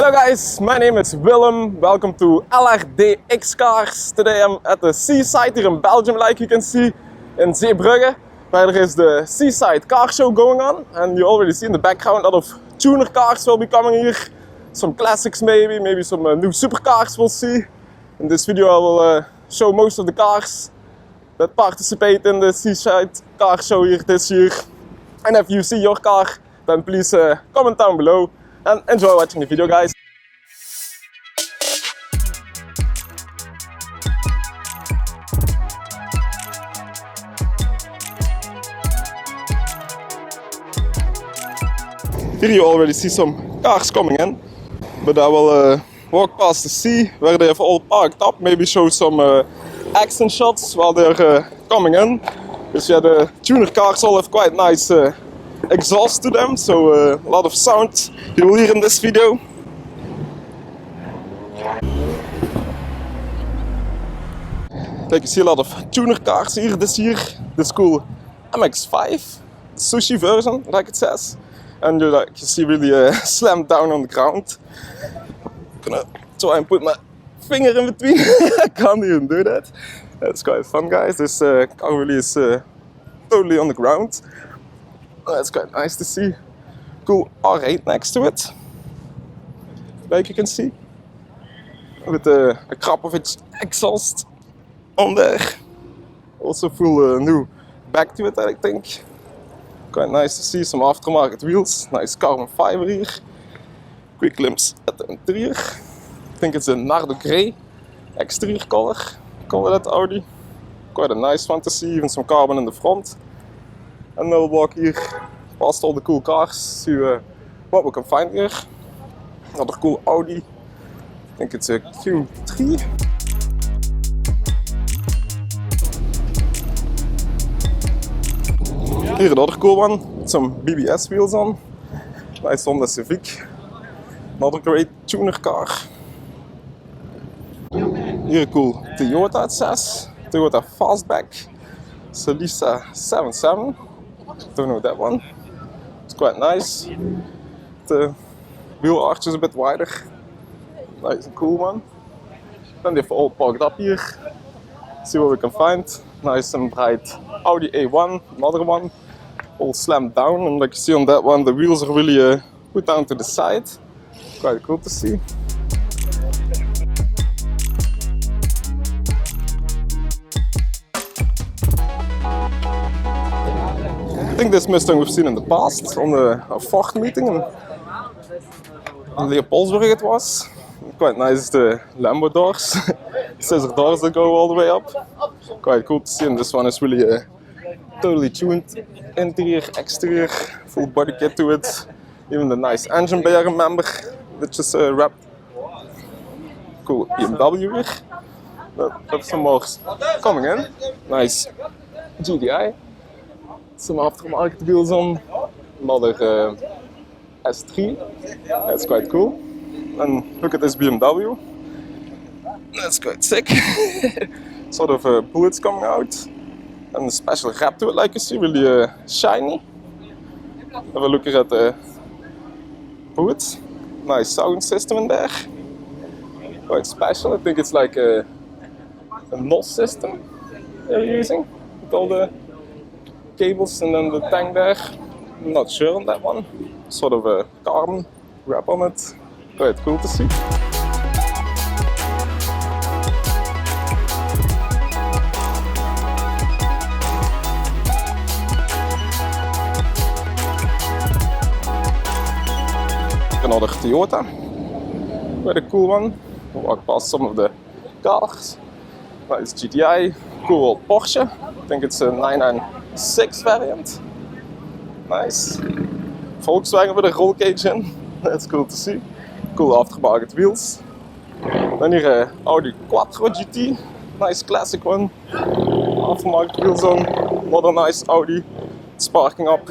Hello guys, my name is Willem. Welcome to LRDX Cars. Today I'm at the seaside here in Belgium, like you can see, in Zeebrugge, where there is the seaside car show going on. And you already see in the background a lot of tuner cars will be coming here. Some classics maybe some new supercars we'll see. In this video I will show most of the cars that participate in the seaside car show here this year. And if you see your car, then please comment down below and enjoy watching the video, guys. Here you already see some cars coming in, but I will walk past the sea where they have all parked up, maybe show some action shots while they're coming in. Because yeah, the tuner cars all have quite nice exhaust to them, so a lot of sound you will hear in this video. Like you see a lot of tuner cars here this year. This cool MX-5 sushi version, like it says. And you see really slammed down on the ground. I'm gonna try and put my finger in between. I can't even do that. That's quite fun, guys. This car really is totally on the ground. That's quite nice to see. Cool R8 next to it, like you can see, with a Krapovic exhaust on there. Also full new back to it, I think. Quite nice to see some aftermarket wheels. Nice carbon fiber here. Quick glimpse at the interior. I think it's a Nardo Grey exterior color. Call that Audi. Quite a nice one to see, even some carbon in the front. And we'll walk here past all the cool cars, see what we can find here. Another cool Audi. I think it's a Q3. Here another cool one, with some BBS wheels on. Nice Honda Civic. Another great tuner car. Here a cool Toyota, it says. Toyota Fastback. Celica 77. Don't know that one. It's quite nice. The wheel arch is a bit wider. Nice and cool one. Then they've all parked up here. See what we can find. Nice and bright Audi A1, another one. All slammed down, and like you see on that one, the wheels are really put down to the side. Quite cool to see. I think this Mustang we've seen in the past on a Ford meeting in Leopoldsburg it was. Quite nice, the Lambo doors, scissor doors that go all the way up. Quite cool to see, and this one is really totally tuned interior, exterior, full body kit to it. Even the nice engine bay, I remember, which is wrapped. Cool BMW here. Have some more coming in. Nice GDI. Some aftermarket wheels on, another S3, that's quite cool. And look at this BMW, that's quite sick. Sort of bullets coming out, and a special wrap to it, like you see, really shiny. Have a look here at the bullets, nice sound system in there, quite special. I think it's like a NOS system they're using, with all the cables and then the tank there. I'm not sure on that one. Sort of a carbon wrap on it. Quite cool to see. Another Toyota. Quite a cool one. We'll walk past some of the cars. Nice GTI. Cool old Porsche. I think it's a 996 variant. Nice. Volkswagen with a roll cage in. That's cool to see. Cool aftermarket wheels. Then here Audi Quattro GT. Nice classic one. Aftermarket wheels on. Another nice Audi. Sparking up.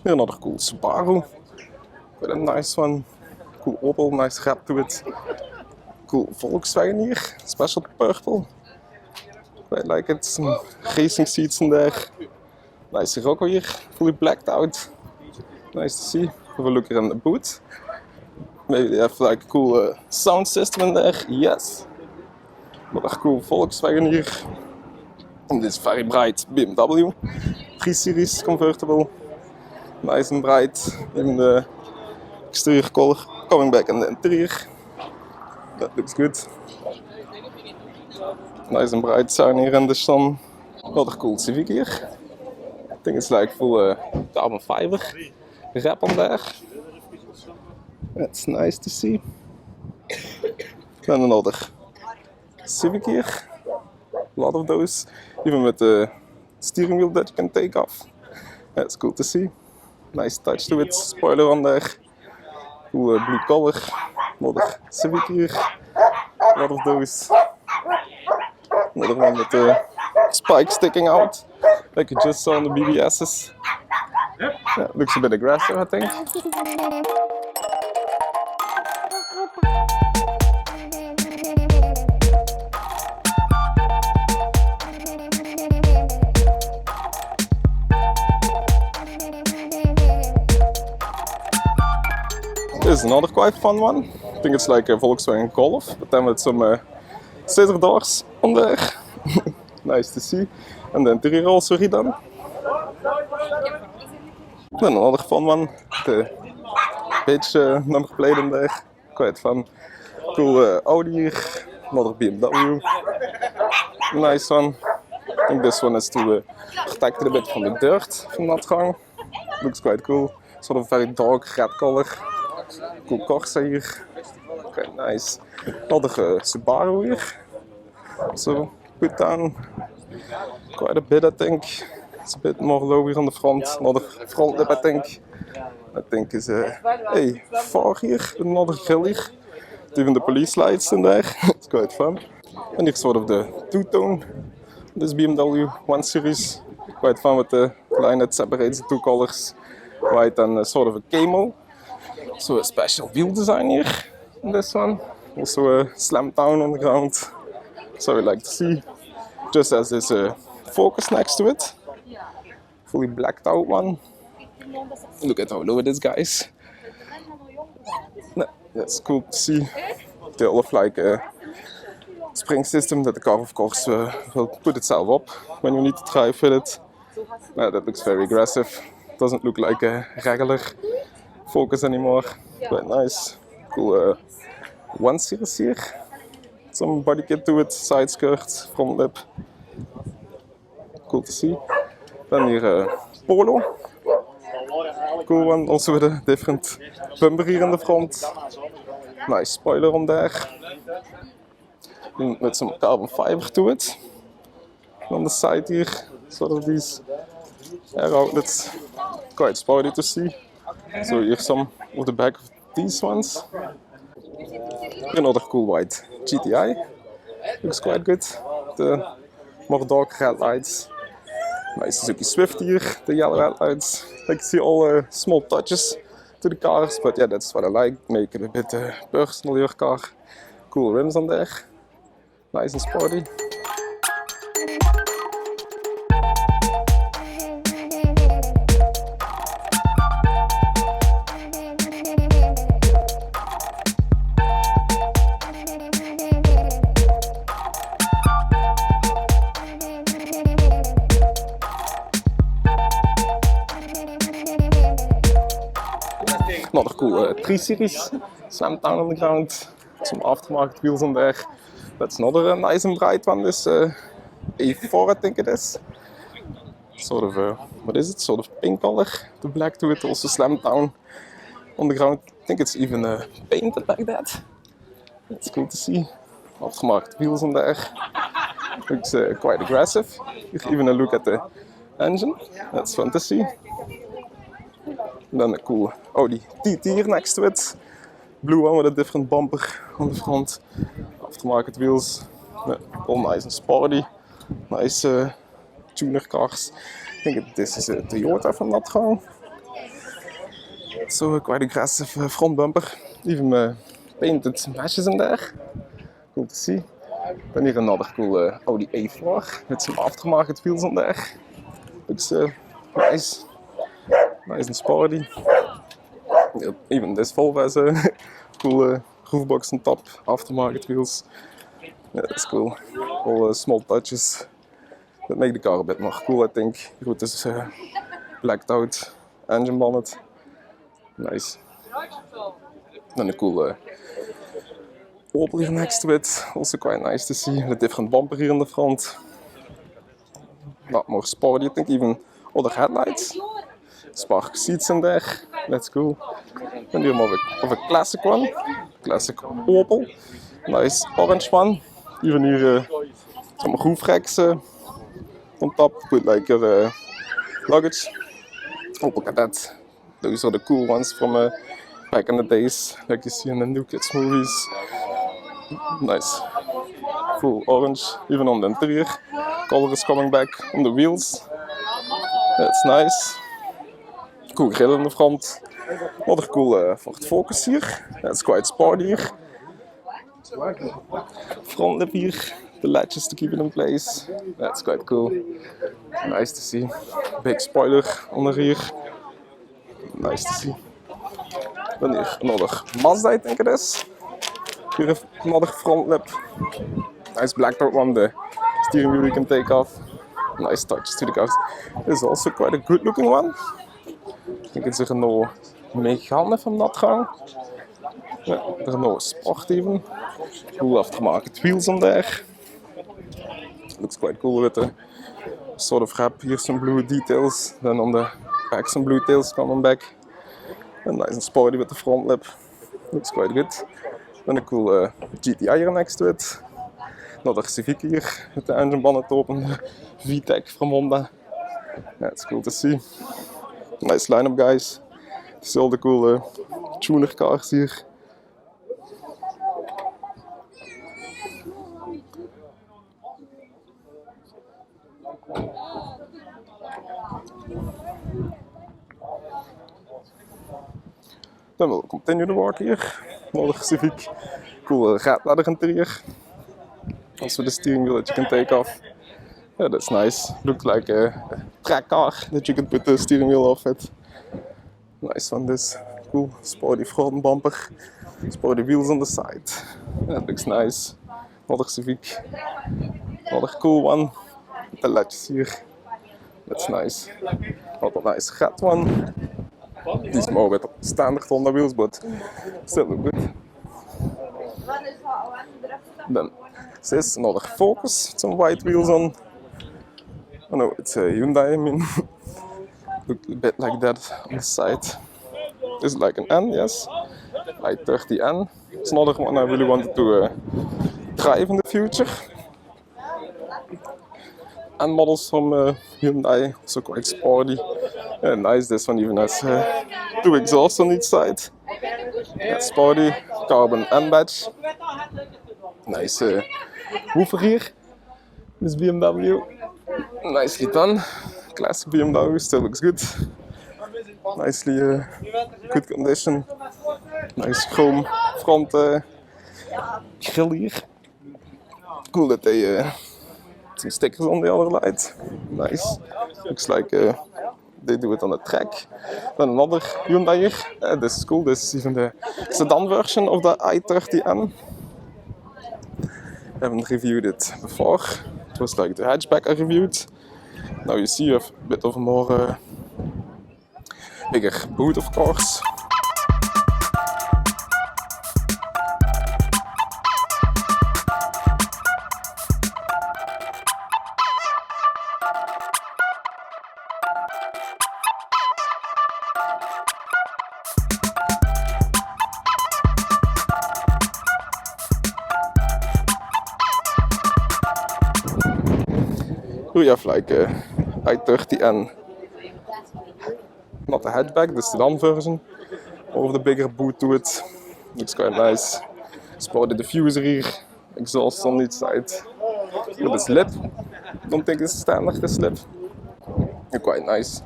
Here another cool Subaru. With a nice one. Cool Opel, nice wrap to it. Cool Volkswagen here. Special purple. Quite like it. Some racing seats in there. Nice Rocco here, fully blacked out. Nice to see. Have a look here in the boot. Maybe they have like a cool sound system in there. Yes. What a cool Volkswagen here. And this very bright BMW 3 Series convertible. Nice and bright. Even the exterior color coming back in the interior. That looks good. Nice and bright sun here in the sun. What a cool Civic here. I think it's like full carbon fiber wrap on there. That's nice to see. Then another Civic here. A lot of those, even with the steering wheel that you can take off. That's cool to see. Nice touch to it. Spoiler on there. Cool blue color. Another Civic here. A lot of those. Another one with the spike sticking out, like you just saw on the BBS's. Yeah, looks a bit aggressive, I think. This is another quite fun one. I think it's like a Volkswagen Golf, but then with some scissor doors on there. Nice to see. And the interior also redone. Then another fun one. The beige number plate in there. Quite fun. Cool Audi here. Another BMW. Nice one. I think this one is to protect it a bit from the dirt from that gang. Looks quite cool. Sort of very dark red color. Cool Corsa here. Quite nice. Another Subaru here. So put down quite a bit, I think. It's a bit more low here on the front. Another front lip, I think. I think is a far here. Another grill here. Even the police lights in there. It's quite fun. And here's sort of the two-tone. This BMW 1 Series. Quite fun with the line that separates the two colors. White and sort of a camo. So a special wheel design here in this one. Also a slam down on the ground. So I like to see. Just as this Focus next to it. Fully blacked out one. Look at how low it is, guys. That's cool to see. They all have like a spring system that the car, of course, will put itself up when you need to drive with it. That looks very aggressive. Doesn't look like a regular Focus anymore. Quite nice. Cool 1 Series here. Some body kit to it, side skirt, front lip. Cool to see. Then here Polo. Cool one, also with a different bumper here in the front. Nice spoiler on there. With some carbon fiber to it. On the side here, sort of these air outlets. Quite sporty to see. So here's some of the back of these ones. Another cool white GTI. Looks quite good. The more dark red lights. Nice Suzuki Swift here, the yellow headlights. Like you see all small touches to the cars, but yeah, that's what I like. Make it a bit personal, your car. Cool rims on there. Nice and sporty. Another cool 3 Series, slammed down on the ground, some aftermarket wheels on there. That's another nice and bright one, this A4 I think it is. Sort of, what is it, sort of pink color, the black to it, also slammed down on the ground. I think it's even painted like that. That's cool to see. Aftermarket wheels on there. Looks quite aggressive. You can even a look at the engine, that's fun to see. Then a cool Audi TT here next to it. Blue one with a different bumper on the front. Aftermarket wheels. All nice and sporty. Nice tuner cars. I think this is a Toyota from that gang. So quite aggressive front bumper. Even painted meshes in there. Cool to see. Then here another cool Audi A4 with some aftermarket wheels on there. Looks nice. Nice and sporty. Even this Volvo has Cool groove box on top, aftermarket wheels. Yeah, that's cool. All small touches that make the car a bit more cool, I think. Goed, this is blacked out engine bonnet. Nice. And a cool Opel here next to it. Also quite nice to see. The different bumper here in the front. A lot more sporty, I think. Even other headlights. Spark seats in there. That's cool. And here more of a classic one. Classic Opel. Nice orange one. Even here some roof racks on top with like your luggage. Oh, look at that. Those are the cool ones from back in the days, like you see in the New Kids movies. Nice. Full orange, even on the interior. Color is coming back on the wheels. That's nice. Cool grill in the front. Another cool Ford Focus here. That's quite sporty here. Front lip here. The latches to keep it in place. That's quite cool. Nice to see. Big spoiler on the rear. Nice to see. Then here another Mazda, I think it is. Here another front lip. Nice blacked out one. The steering wheel you can take off. Nice touches to the cars. This is also quite a good looking one. I think it's a Renault Megane if I'm not wrong. Yeah, the Renault Sport even. Cool aftermarket wheels on there. Looks quite cool with the sort of wrap. Here some blue details. Then on the back some blue tails coming back. And nice and sporty with the front lip. Looks quite good. And a cool GTI here next to it. Another Civic here with the engine bonnet open. VTEC from Honda. That's cool to see. Nice lineup, guys. See all the cool tuner cars here. Then we'll continue the walk here. Another Civic. Cool red leather interior. Also the steering wheel that you can take off. Yeah, that's nice. Looks like a track car that you can put the steering wheel off it. Nice one, this. Cool, sporty front bumper. Sporty wheels on the side. That looks nice. Another Civic. Another cool one. With the latches here. That's nice. Another nice red one. These more with standard Honda wheels, but still look good. Then this is another Focus, some white wheels on. Oh no, it's a Hyundai, I mean. Look a bit like that on the side. This is like an N, yes. i30N. It's another one I really wanted to drive in the future. And models from Hyundai, also quite sporty. Nice, this one even has two exhausts on each side. That's sporty, carbon M badge. Nice woofer here. This BMW. Nicely done. Classic BMW, still looks good. Nicely good condition. Nice chrome front grill here. Cool that they some stickers on the other light. Nice. Looks like they do it on a track. Then another Hyundai here. This is cool. This is even the sedan version of the i30N. I haven't reviewed it before. It was like the hatchback I reviewed. Now you see a bit of a more bigger boot, of course. We have like a i30N, not the hatchback, the sedan version, or the bigger boot to it. Looks quite nice. Sporty diffuser here, exhaust on each side. With a slip, don't think it's standard, the slip. Quite nice.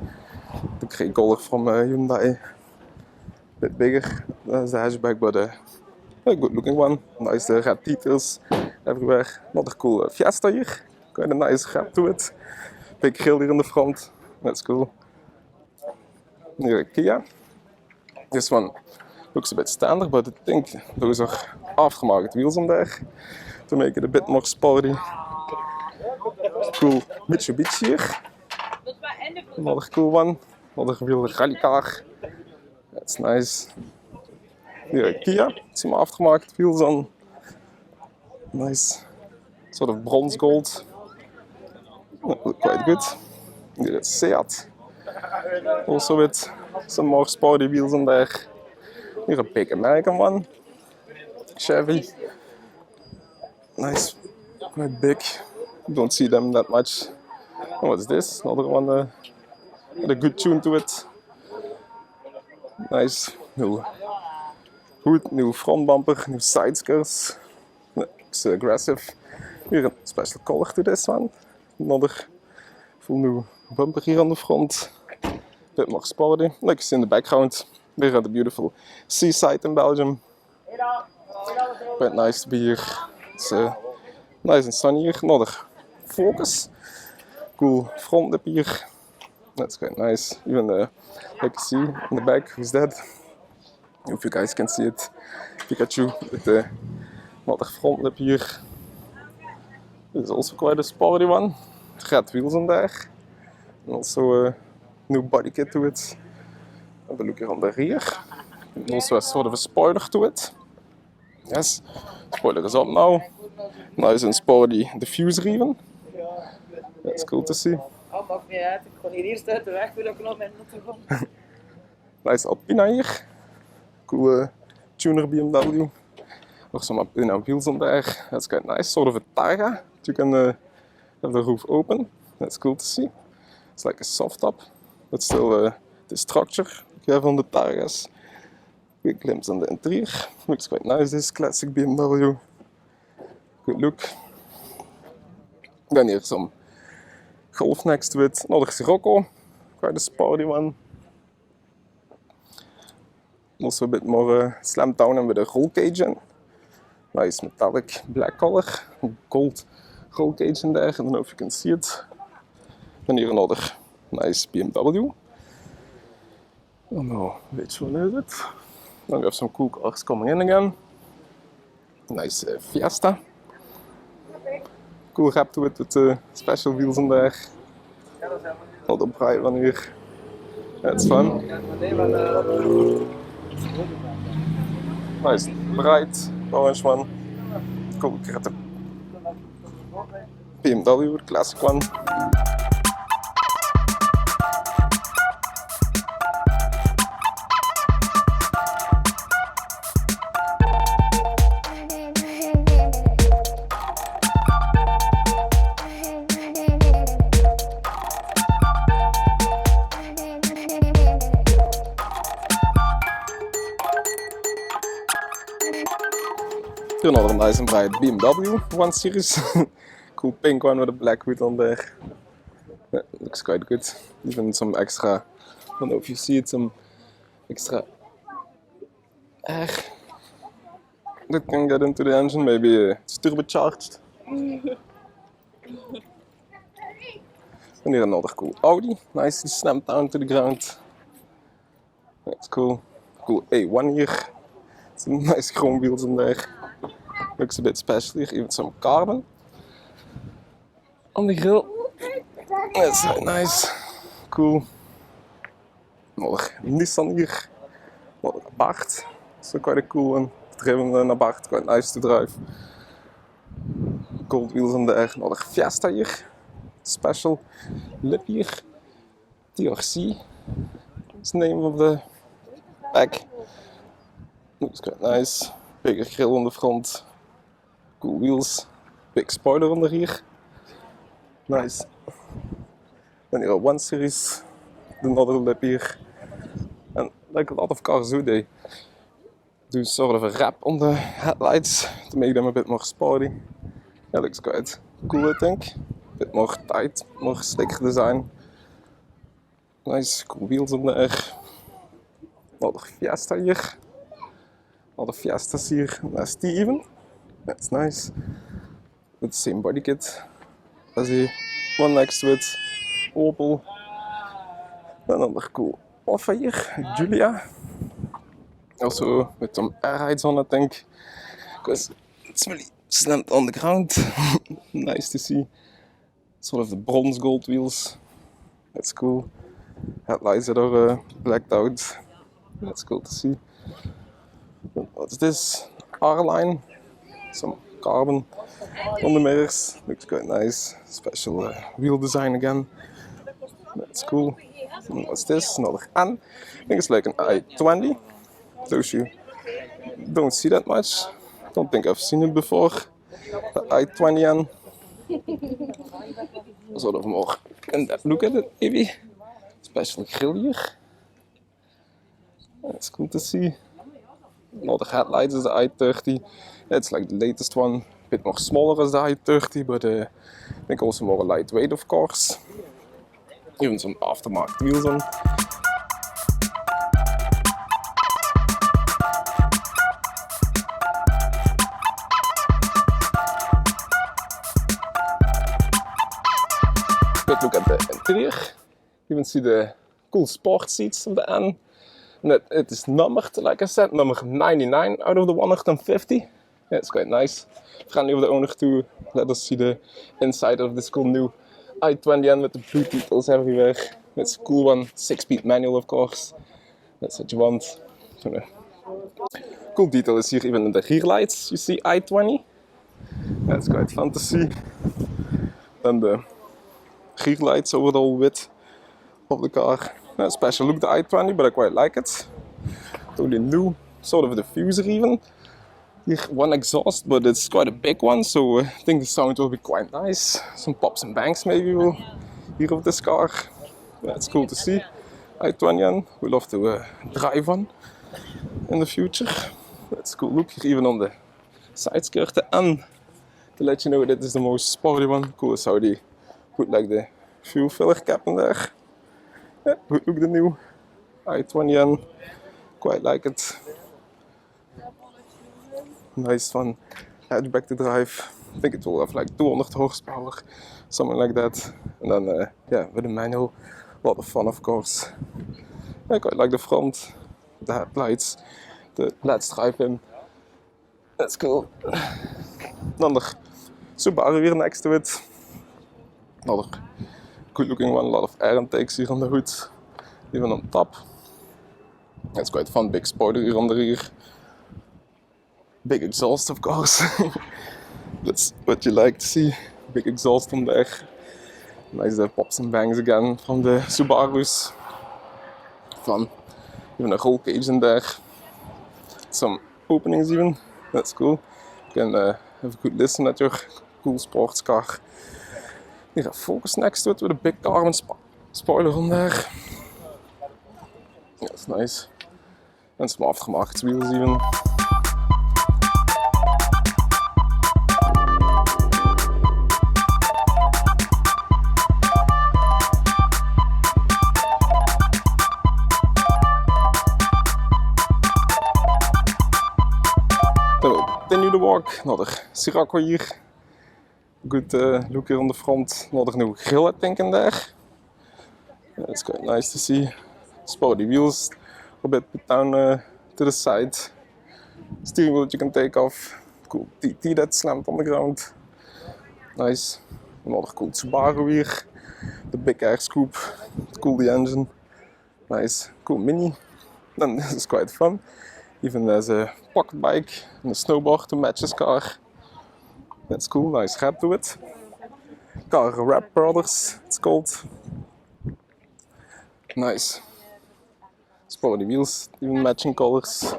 The grey color from Hyundai, bit bigger than the hatchback, but a good looking one. Nice red details everywhere. Another cool Fiesta here. Quite a nice wrap to it. Big grill here in the front. That's cool. Here a Kia. This one Looks a bit standard, but I think those are aftermarket wheels on there to make it a bit more sporty. Cool Mitsubishi here. Another cool one. Another real rally car. That's nice. Here Kia, some aftermarket wheels on. Nice. Sort of bronze gold. Look quite good. Here it's Seat. Also with some more sporty wheels on there. Here a big American one. Chevy. Nice. Quite big. Don't see them that much. And what's this? Another one with a good tune to it. Nice. New hood, new front bumper, new side skirts. Looks aggressive. Here a special color to this one. Another full new bumper here on the front. Bit more sporty. Like you see in the background, we're at the beautiful seaside in Belgium. Quite nice to be here. It's nice and sunny here. Another Focus. Cool front lip here. That's quite nice. Even like you see in the back, who's that? If you guys can see it. Pikachu with the another front lip here. This is also quite a sporty one. Red wheels on there. And also a new body kit to it. Have a look here on the rear. And also a sort of a spoiler to it. Yes, spoiler is up now. Nice and sporty diffuser even. That's cool to see. Nice Alpina here. Cool tuner BMW. Nog some Alpina wheels on there. That's quite nice. Sort of a Targa. You can have the roof open. That's cool to see. It's like a soft top, but still the structure you have on the Targas. Quick glimpse on the interior. Looks quite nice, this classic BMW. Good look. Then here's some Golf next to it. Another Sirocco. Quite a sporty one. Also a bit more slammed down and with a roll cage in. Nice metallic black color. Gold roll cage in there. I don't know if you can see it. Then here another nice BMW. I don't know which one is it. Then we have some cool cars coming in again. Nice Fiesta. Cool wrap to it with the special wheels in there. Another bright one here. That's fun. Nice bright orange one. Cool Creta. BMW, classic one. Another nice and bright BMW 1 Series. Cool pink one with a black hood on there. Yeah, looks quite good. Even some extra, I don't know if you see it, some extra air that can get into the engine. Maybe it's turbocharged. And here another cool Audi, nicely snapped down to the ground. That's cool. Cool A1 here. Some nice chrome wheels in there. Looks a bit special here, even some carbon on the grill. That's nice, cool. Another Nissan here, another Abarth. So quite a cool one, driven an Abarth, quite nice to drive. Gold wheels on there. Another Fiesta here, special lip here, TRC. That's the name of the pack. Looks quite nice. Bigger grill on the front. Cool wheels. Big spoiler on the rear. Nice. Then here a 1 Series. Another lip here. And like a lot of cars do, sort of a wrap on the headlights to make them a bit more sporty. That looks quite cool, I think. A bit more tight, more slicker design. Nice, cool wheels on there. Another Fiesta here. Another Fiestas here, ST even. That's nice. With the same body kit as the one next to it. Opel. Another cool Alfa here, Julia. Also with some airheads on, I think, because it's really slammed on the ground. Nice to see. Sort of the bronze gold wheels. That's cool. Headlights that are blacked out. That's cool to see. What's this? R-line. Some carbon on the mirrors. Looks quite nice. Special wheel design again. That's cool. And what's this? Another N. I think it's like an i20. Those you don't see that much. Don't think I've seen it before. The i20N. Sort of more in-depth look at it, maybe. Special grill here. That's cool to see. Another headlights is the i30. It's like the latest one. A bit more smaller as the i30, but I think also more lightweight, of course. Even some aftermarket wheels on. Quick look at the interior. You can see the cool sport seats of the N. And it is numbered, like I said, number 99 out of the 150. Yeah, it's quite nice. Friendly of the owner to let us see the inside of this cool new i20N with the blue details everywhere. It's a cool one, 6-speed manual of course. That's what you want. Cool detail is here even in the rear lights. You see i20. That's quite fun to see. Then the rear lights over the whole width of the car. Special look the i20, but I quite like it. Totally new, sort of a diffuser even. Here one exhaust, but it's quite a big one, so I think the sound will be quite nice. Some pops and bangs maybe will hear of this car. It's cool to see. i20N, we love to drive on in the future. That's a cool look here even on the side skirten. And to let you know that is the most sporty one. Cool is how they put like the fuel filler cap in there. Yeah, good look the new i20N. Quite like it. Nice one. Hatchback to drive. I think it will have like 200 horsepower, something like that. And then yeah, with a manual, a lot of fun of course. I quite like the front, the headlights, the LED stripe in. That's cool. Another Subaru here next to it. Another good looking one, a lot of air intakes here on the hood, even on top. It's quite fun, big spoiler here on the rear. Big exhaust of course. That's what you like to see, big exhaust on there. Nice pops and bangs again from the Subarus. Fun. Even a roll cage in there. Some openings even, that's cool. You can have a good listen at your cool sports car. Here a Focus next to it with a big carbon spoiler on there. That's nice. And some aftermarket wheels even. Then we'll continue the walk. Another Sirocco here. Good look here on the front. Another new grill I think in there. Yeah, it's quite nice to see. Sporty wheels, a bit put down to the side. Steering wheel that you can take off. Cool TT that slammed on the ground. Nice. Another cool Subaru here. The big air scoop. Cool the engine. Nice. Cool mini. Then this is quite fun. Even there's a pocket bike and a snowboard to match this car. That's cool, nice wrap to it. Car Wrap Brothers, it's called. Nice. Sporty wheels, even matching colors.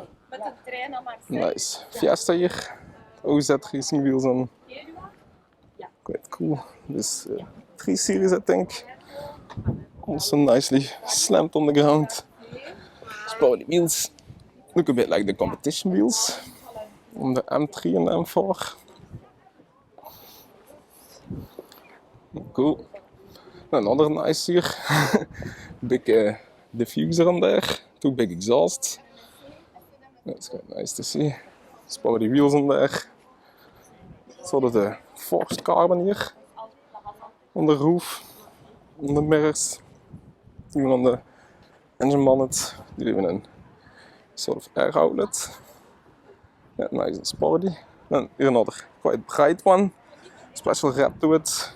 Nice. Fiesta hier. OZ racing wheels on. Quite cool. This 3 Series I think. Also nicely slammed on the ground. Sporty wheels. Look a bit like the competition wheels on the M3 and M4. Cool. Another nice here. Big diffuser on there. 2 big exhausts. That's quite nice to see. Sporty wheels on there. Sort of the forced carbon here. On the roof. On the mirrors. Even on the engine bonnet. Even een sort of air outlet. Yeah, nice and sporty. And here another quite bright one. Special wrap to it.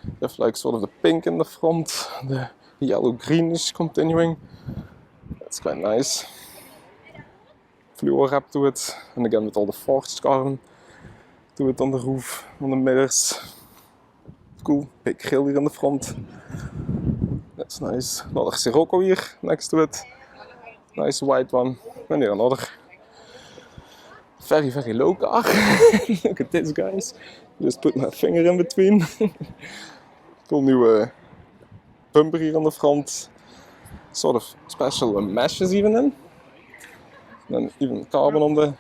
You have like sort of the pink in the front, the yellow greenish continuing. That's quite nice. Fluor wrap to it, and again with all the forged carbon to it on the roof, on the mirrors. Cool, big grill here in the front. That's nice. Another Sirocco here next to it. Nice white one. And here another very low car. Look at this, guys. Just put my finger in between. Cool nieuwe bumper here on the front. Sort of special meshes even in. And even carbon on the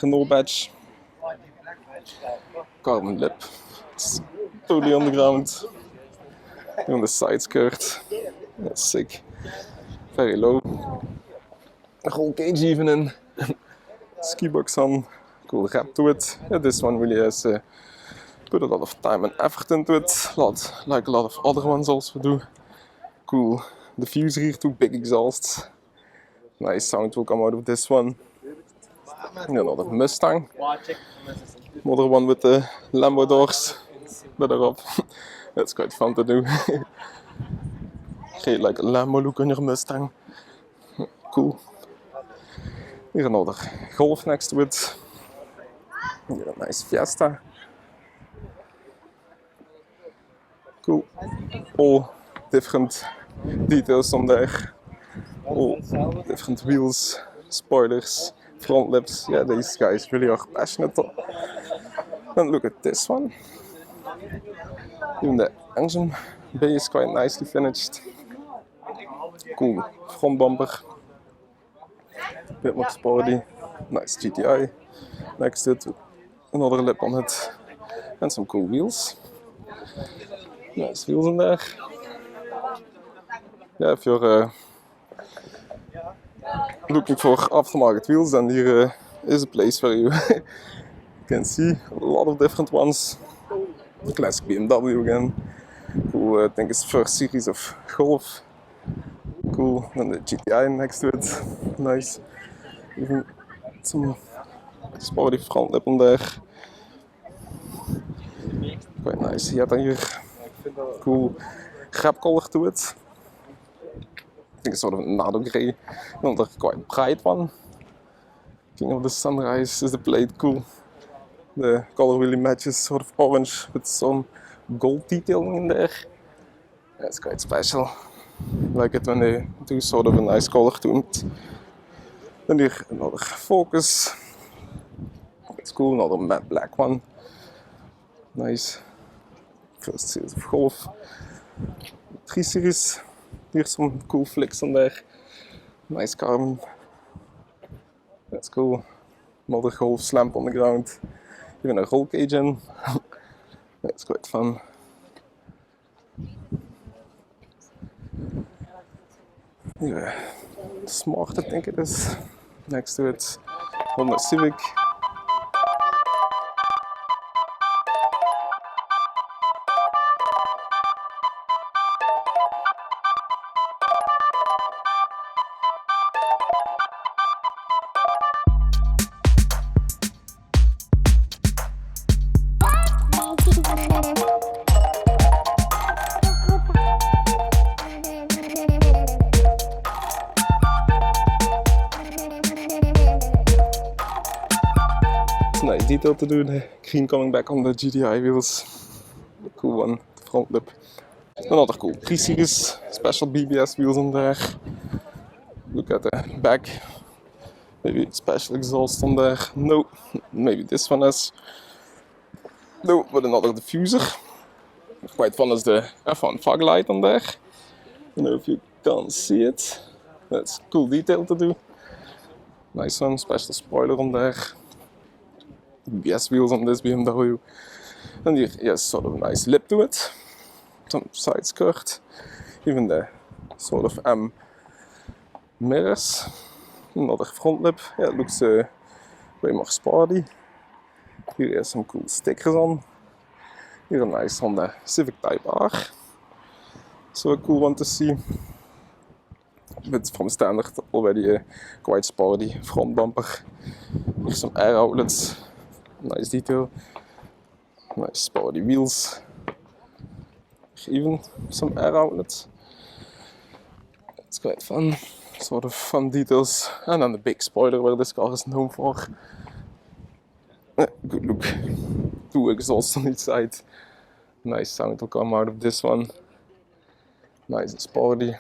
Renault badge. Carbon lip. It's totally on the ground. On the side skirt. That's sick. Very low. A roll cage even in. Ski box on. Cool wrap to it. Yeah, this one really has put a lot of time and effort into it. Like a lot of other ones also do. Cool diffuser here too, big exhausts. Nice sound will come out of this one. And another Mustang. Another one with the Lambo doors better up. That's quite fun to do. Create like a Lambo look on your Mustang. Cool. Here another Golf next to it. Here a nice Fiesta. Cool. All different details on there. All different wheels, spoilers, front lips. Yeah, these guys really are passionate. And look at this one. Even the engine bay is quite nicely finished. Cool front bumper. Bit more sporty. Nice GTI next to it. Another lip on it. And some cool wheels. Nice wheels in there. Yeah, if you're looking for aftermarket wheels, then here is a place where you can see a lot of different ones. Classic BMW again. Cool, I think it's first series of Golf. Cool, and the GTI next to it. Nice. Even some sporty front lip on there. Quite nice. Jetta hier. Cool grab color to it. I think it's sort of a Nado grey. Another quite bright one. King of the Sunrise is the plate. Cool. The color really matches, sort of orange with some gold detailing in there. That's quite special. I like it when they do sort of a nice color to it. Then here another Focus. That's cool, another matte black one. Nice. First series of Golf. 3 series. Here some cool flicks on there. Nice carbon. That's cool. Another Golf slamp on the ground. Even a roll cage in. That's quite fun. Here, Smart, I think it is. Next to it, Honda Civic. It's a nice detail to do, the green coming back on the GTI wheels. Cool one, the front lip. Another cool 3 series, special BBS wheels on there. Look at the back. Maybe special exhaust on there. No, maybe this one has. No, but another diffuser. Quite fun is the F1 fog light on there. I don't know if you can't see it. That's cool detail to do. Nice one, special spoiler on there. BBS wheels on this BMW. And here, yes, sort of a nice lip to it. Some side skirt. Even the sort of M mirrors. Another front lip. Yeah, it looks way more sporty. Here is some cool stickers on. Here a nice Honda Civic Type R. So a cool one to see. but from standard already quite sporty front bumper. Here's some air outlets, nice detail, nice sporty wheels, even some air outlets. It's quite fun, sort of fun details, and then the big spoiler where this car is known for. Good look, 2 exhausts on each side, nice sound will come out of this one, nice and sporty,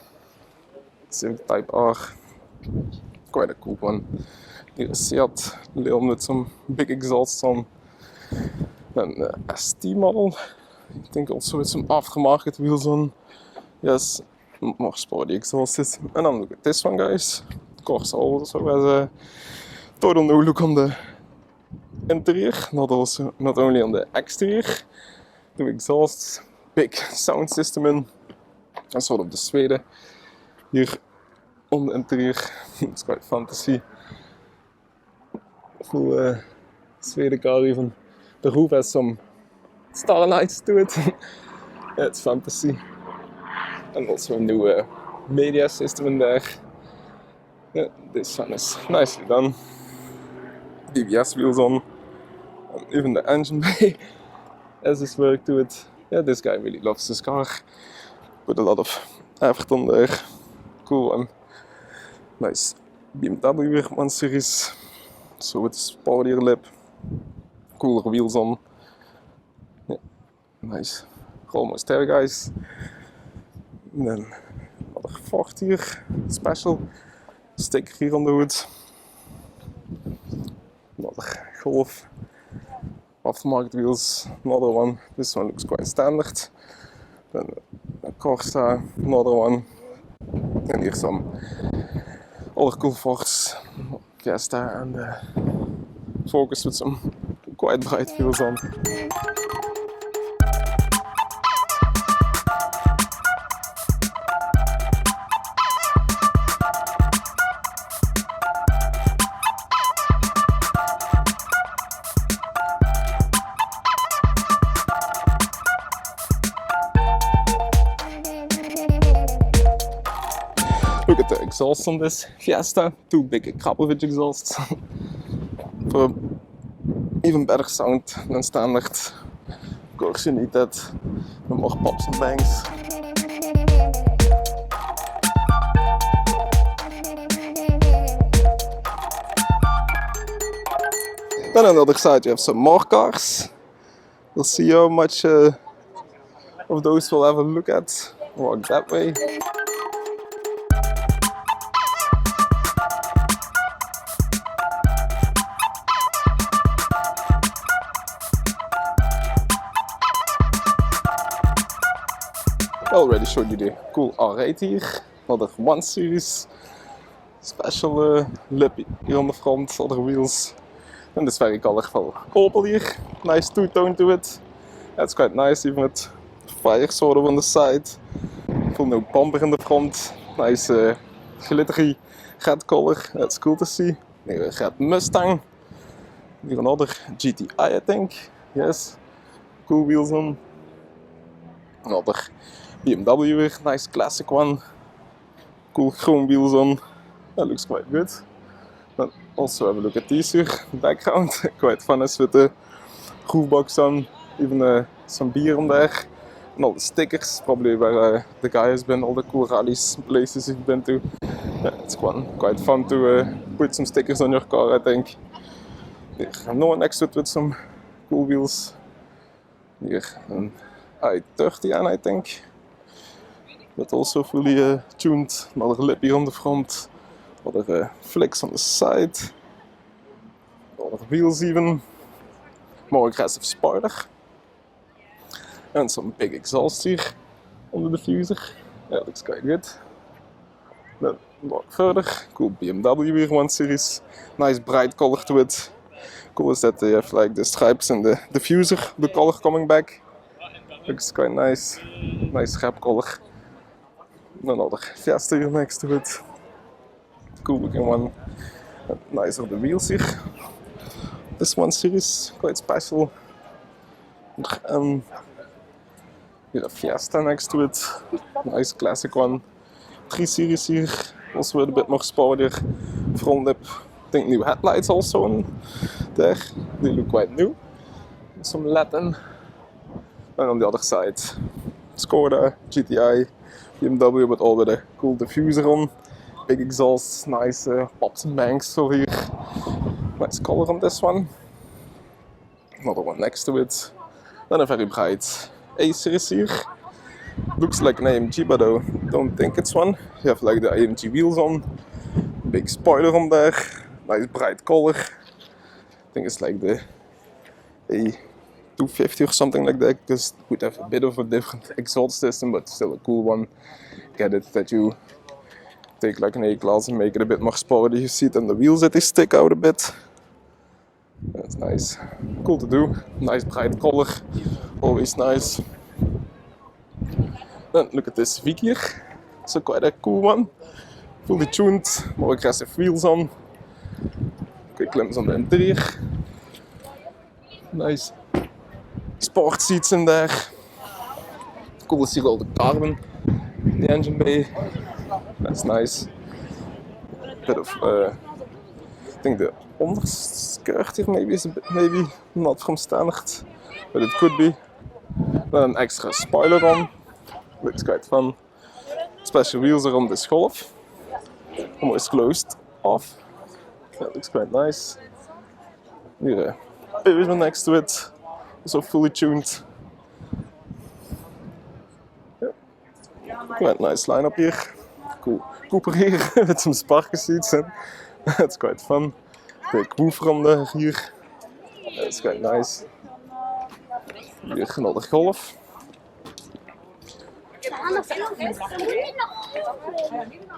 Civic Type R, quite a cool one. Here is Seat Leon with some big exhausts on, then the ST model, I think also with some aftermarket wheels on, yes, more sporty exhausted. And then look at this one, guys, of course also has a total no look on the interior, not only on the exterior. 2 exhausts, big sound system in, and sort of the Sweden here on the interior. It's quite fun to see. Full Sweden car even. The roof has some starlights to it. Yeah, it's fun to see. And also a new media system in there. Yeah, this one is nicely done. DBS wheels on. And even the engine bay has his work to it. Yeah, this guy really loves this car. Put a lot of effort on there. Cool one. Nice BMW weer 1 series. So with a sportier lip. Cooler wheels on. Yeah, nice. Almost there, guys. And then another Ford here. Special. Sticker here on the hood. Another Golf. Aftermarket wheels. Another one. This one looks quite standard. Then a Corsa. Another one. And here some other cool Fords. Fiesta and Focus with some quite bright wheels on. Look at the exhaust on this Fiesta, 2 big Krapovic exhausts for even better sound than standard. Of course you need that, no more pops and bangs. Then on the other side you have some more cars. We'll see how much of those we'll have a look at. Walk that way. I already showed you the cool R8 here, another 1 series, special lip here on the front, other wheels, and this very colorful Opel here, nice 2-tone to it, that's quite nice, even with fire sort of on the side, full no bumper in the front, nice glittery red color, that's cool to see. Here a red Mustang, here another GTI I think, yes, cool wheels on, another BMW weer, nice classic one, cool chrome wheels on, that looks quite good. Then also have a look at these here, background, quite fun is with the roof box on, even some beer on there, and all the stickers, probably where the guy has been, all the cool rallies, places he's been to. Yeah, it's quite fun to put some stickers on your car, I think. Here, no one next to it with some cool wheels. Here, an i30 I think. But also fully tuned, another lip here on the front, other flicks on the side, other wheels even, more aggressive spoiler, and some big exhaust here on the diffuser, yeah, looks quite good. Then walk further, cool BMW here 1 series, nice bright color to it, cool is that they have like the stripes in the diffuser, the color coming back, looks quite nice, nice wrap color. Another Fiesta here next to it. Cool looking one. Nice are the wheels here. This 1 series, quite special. Here a Fiesta next to it. Nice classic one. 3 series here. Also with a bit more sportier front lip. I think new headlights also on there. They look quite new. Some Latin. And on the other side, Skoda, GTI, BMW, but all with a cool diffuser on. Big exhaust, nice pops and bangs over here. Nice color on this one. Another one next to it. Then a very bright A-series here. Looks like an AMG, but I don't think it's one. You have like the AMG wheels on. Big spoiler on there. Nice bright color. I think it's like the A250 or something like that, because it would have a bit of a different exhaust system, but still a cool one. Get it that you take like an A-Class and make it a bit more sporty. You see it on the wheels that they stick out a bit. That's nice. Cool to do. Nice bright color. Always nice. Then look at this Vic here. So quite a cool one. Fully tuned, more aggressive wheels on. Quick glimpse on the interior. Nice sport seats in there. Cool to see all the carbon in the engine bay. That's nice. Bit of, I think the underskirt here maybe is a bit, maybe not from standard, but it could be. Then an extra spoiler on. Looks quite fun. Special wheels are on this Golf. Almost closed off. That looks quite nice. Here a pavement next to it. Also fully tuned. Yeah. Quite nice lineup here. Cool Cooper here with some sparker seats in. That's quite fun. Big woofer on the hier. That's quite nice. Hier another Golf.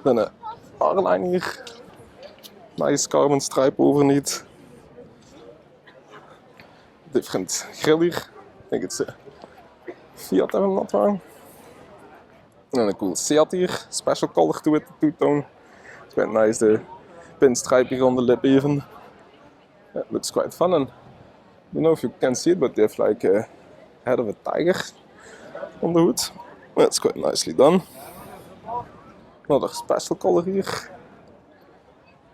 Then een R-line hier. Nice carbon stripe overneath. Different grill hier. I think it's a Fiat, if I'm not wrong. And then a cool Seat hier. Special color to it, the two-tone. It's quite nice, the pinstripe here on the lip even. Yeah, it looks quite fun, and I don't know if you can see it, but they have like a head of a tiger on the hood. That's quite nicely done. Another special color here.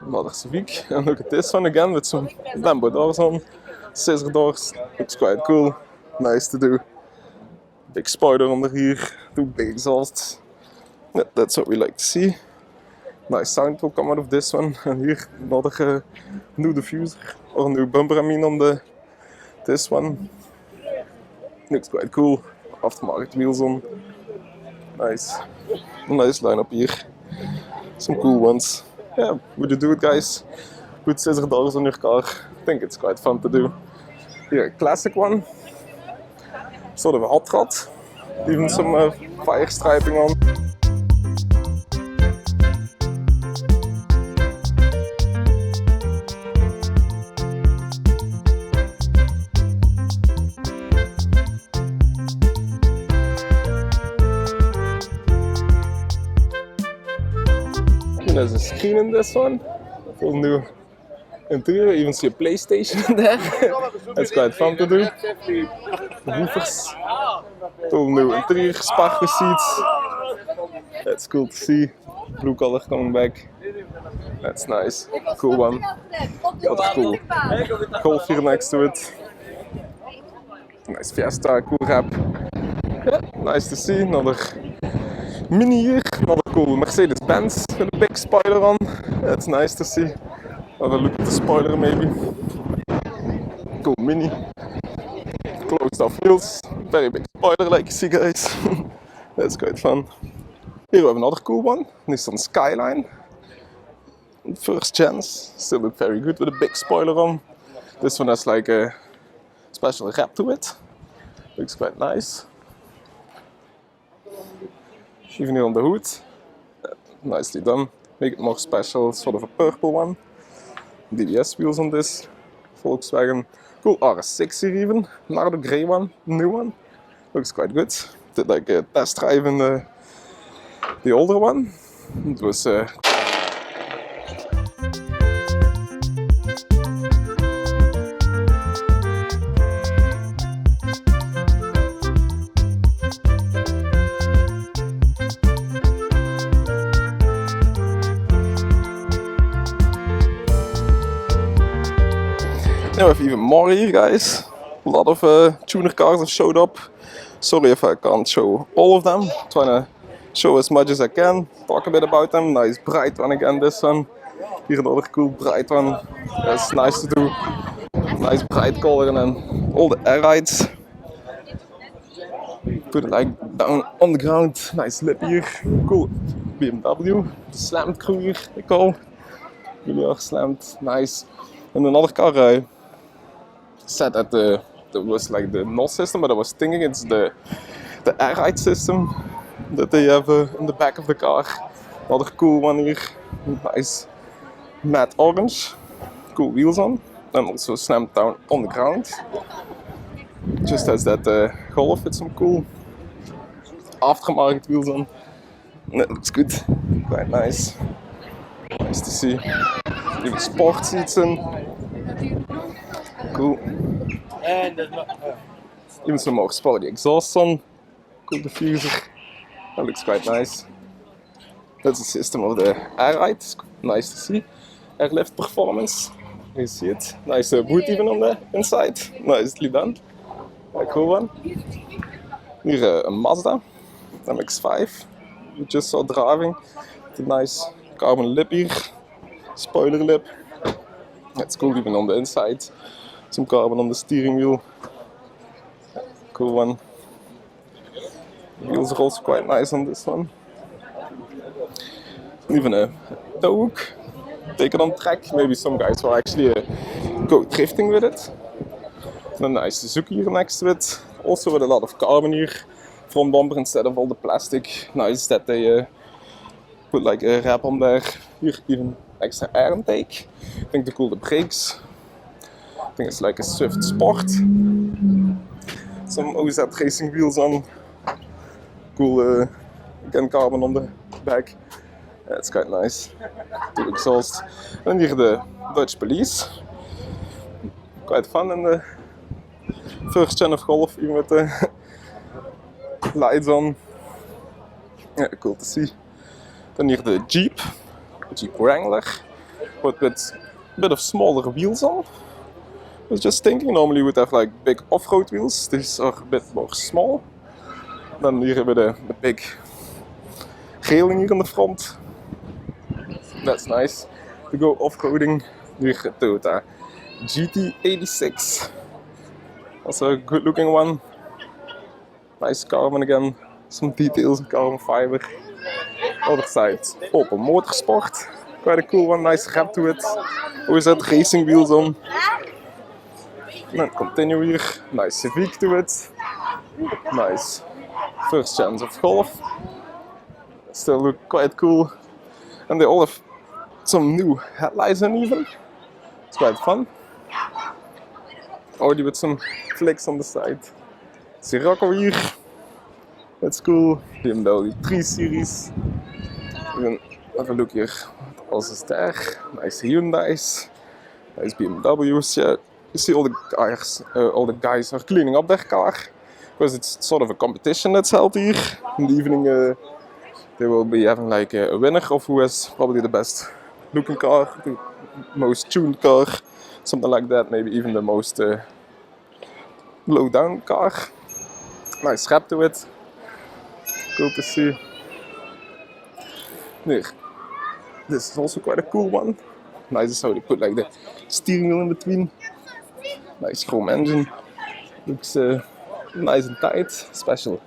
Another Civic. And look at this one again with some Lambo doors on. Scissor doors. Looks quite cool. Nice to do. Big spoiler under here. Two big exhausts. Yeah, that's what we like to see. Nice sound will come out of this one. And here another new diffuser. Or new bumper, I mean, on this one. Looks quite cool. Aftermarket wheels on. Nice. Nice lineup here. Some cool ones. Yeah, would you do it, guys? Put scissor doors on your car. I think it's quite fun to do. Here, a classic one. Sort of a hot rod. Even some fire striping on. There's a screen in this one. Full new interior. You even see a PlayStation in there. That's quite fun to do. Woofers. Full new interior. Sparkle seats. That's cool to see. Blue color coming back. That's nice. Cool one. What cool. Golf here next to it. Nice Fiesta. Cool wrap. Yeah, nice to see. Another Mini here, another cool Mercedes-Benz with a big spoiler on. That's nice to see. Have a look at the spoiler maybe. Cool Mini. Closed off wheels. Very big spoiler like you see, guys. That's quite fun. Here we have another cool one. Nissan Skyline. First chance. Still look very good with a big spoiler on. This one has like a special wrap to it. Looks quite nice. Even here on the hood, nicely done. Make it more special, sort of a purple one. DBS wheels on this, Volkswagen. Cool RS6 here even, another grey one, new one. Looks quite good. Did like a test drive in the older one. It was Now we have even more here, guys. A lot of tuner cars have showed up. Sorry if I can't show all of them. Trying to show as much as I can. Talk a bit about them. Nice bright one again, this one. Here another cool bright one. That's nice to do. Nice bright color, and then all the air rides. Put it like down on the ground. Nice lip here. Cool BMW. The slammed crew here, they call. Really are slammed. Nice. And another car I said that that was like the NOS system, but I was thinking it's the air ride system that they have in the back of the car. Another cool one here. Nice matte orange. Cool wheels on. And also slammed down on the ground. Just as that Golf with some cool aftermarket wheels on. That looks good. Quite nice. Nice to see. Even sport seats in. Cool. Even some more sporty exhaust on. Cool diffuser. That looks quite nice. That's the system of the air ride. It's nice to see. Airlift performance. You see it. Nice boot even on the inside. Nicely done. A cool one. Here a Mazda MX-5. We just saw driving. The nice carbon lip here. Spoiler lip. It's cool even on the inside. Some carbon on the steering wheel. Cool one. The wheels are also quite nice on this one. Even a tow hook. Take it on track. Maybe some guys will actually go drifting with it. And a nice Suzuki here next to it. Also with a lot of carbon here. Front bumper instead of all the plastic. Nice that they put like a wrap on there. Here even extra air intake. I think to cool the brakes. I think it's like a Swift Sport. Some OZ racing wheels on. Cool again carbon on the back. Yeah, it's quite nice. Two exhaust. And here the Dutch Police. Quite fun in the first gen of Golf, even with the lights on. Yeah, cool to see. Then here the Jeep Wrangler, but with a bit of smaller wheels on. I was just thinking, normally you would have like big off-road wheels. These are a bit more small. Then here with the big railing here in the front. That's nice to go off-roading. Here a Toyota GT86. Also a good looking one. Nice carbon again. Some details in carbon fiber. Other side, Opel Motorsport. Quite a cool one, nice wrap to it. OZ racing wheels on. And then continue here. Nice Civic to it. Nice first gens of Golf. Still look quite cool. And they all have some new headlights in even. It's quite fun. Already with some flicks on the side. Sirocco here. That's cool. BMW 3 Series. Even have a look here. What else is there? Nice Hyundai's. Nice BMW's. Yeah, you see all the guys are cleaning up their car. Because it's sort of a competition that's held here. In the evening they will be having like a winner of who has probably the best looking car, the most tuned car, something like that. Maybe even the most low down car. Nice wrap to it. Cool to see. Here. This is also quite a cool one. Nice is how they put like the steering wheel in between. Nice chrome engine. Looks nice and tight. Special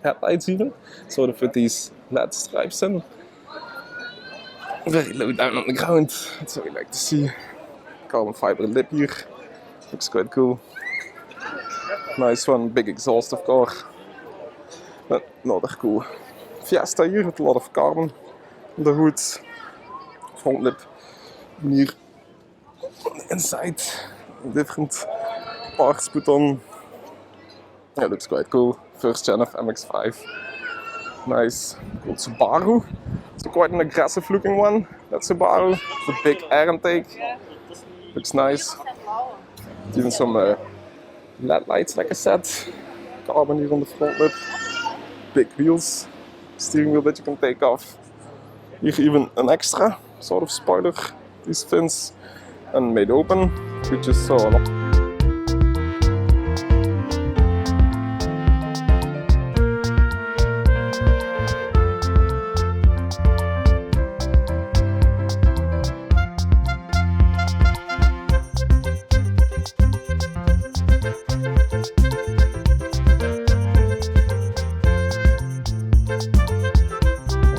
headlights even. Sort of with these LED stripes in. Very low down on the ground. That's what we like to see. Carbon fiber lip here. Looks quite cool. Nice one. Big exhaust of course. Another cool Fiesta here with a lot of carbon on the hood. Front lip. Here on the inside. Different parts put on. Yeah, looks quite cool. First gen of MX-5. Nice. Cool Subaru. It's quite an aggressive looking one. That Subaru. The big air intake. Looks nice. Even some LED lights, like I said. Carbon here on the front lip. Big wheels. Steering wheel that you can take off. Here even an extra sort of spoiler. These fins. And made open. We just saw a lot.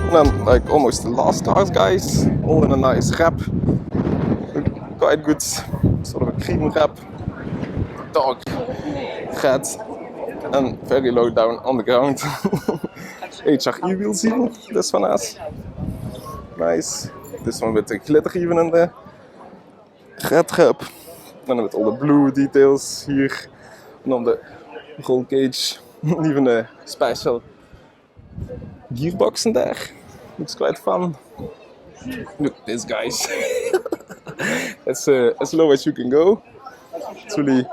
And then like almost the last cars, guys, all in a nice wrap. Quite good, sort of a cream wrap, dark red, and very low down on the ground. HRE wheels even, this one has. Nice. This one with the glitter even in the red wrap. And with all the blue details here. And on the roll cage, even a special gearbox in there. Looks quite fun. Look at this, guys. It's as low as you can go. It's really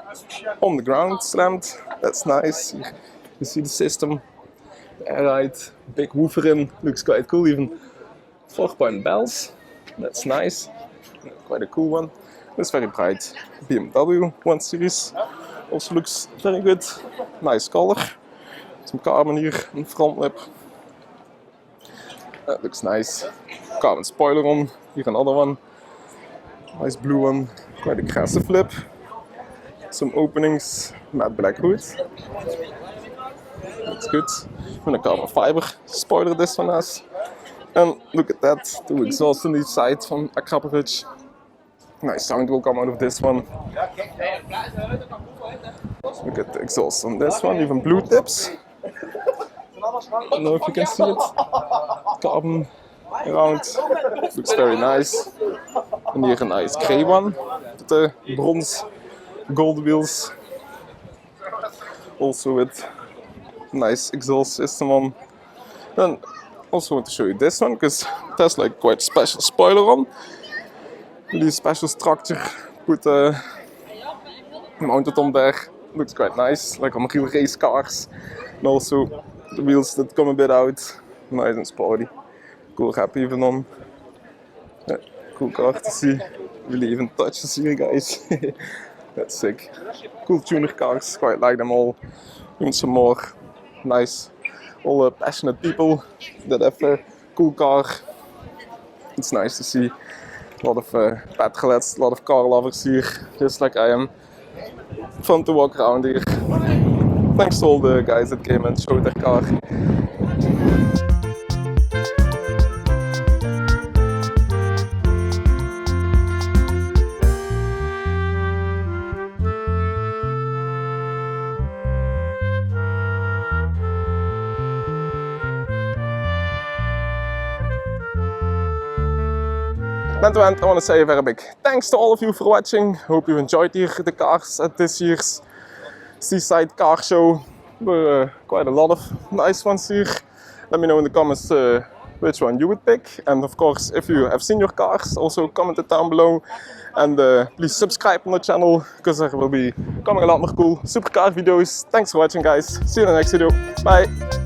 on the ground slammed. That's nice. You see the system. The air ride, big woofer in. Looks quite cool. Even 4-point bells. That's nice. Quite a cool one. It's very bright. BMW 1 Series. Also looks very good. Nice color. Some carbon here in the front lip. That looks nice. Carbon spoiler on. Here another one. Nice blue one. Quite aggressive lip. Some openings. Matte black hood. Looks good. And a carbon fiber spoiler this one has. And look at that. 2 exhausts on each side from Akrapovic. Nice sound will come out of this one. Look at the exhaust on this one. Even blue tips. I don't know if you can see it. Carbon around. Looks very nice. And here a nice grey one. With the bronze gold wheels. Also with nice exhaust system on. And also want to show you this one because it has like quite special spoiler on. Really special structure. Put mounted on there. Looks quite nice. Like on real race cars. And also the wheels that come a bit out. Nice and sporty. Cool wrap even on. Yeah, cool car to see. Really even touches here, guys. That's sick. Cool tuner cars. Quite like them all. Even some more nice, all passionate people that have a cool car. It's nice to see. A lot of petrolheads, a lot of car lovers here, just like I am. Fun to walk around here. Thanks to all the guys that came and showed their car. At the end, I want to say a very big thanks to all of you for watching. Hope you enjoyed here the cars at this year's Seaside Car Show. There were quite a lot of nice ones here. Let me know in the comments which one you would pick. And of course, if you have seen your cars, also comment it down below. And please subscribe on the channel, because there will be coming a lot more cool supercar videos. Thanks for watching, guys. See you in the next video. Bye!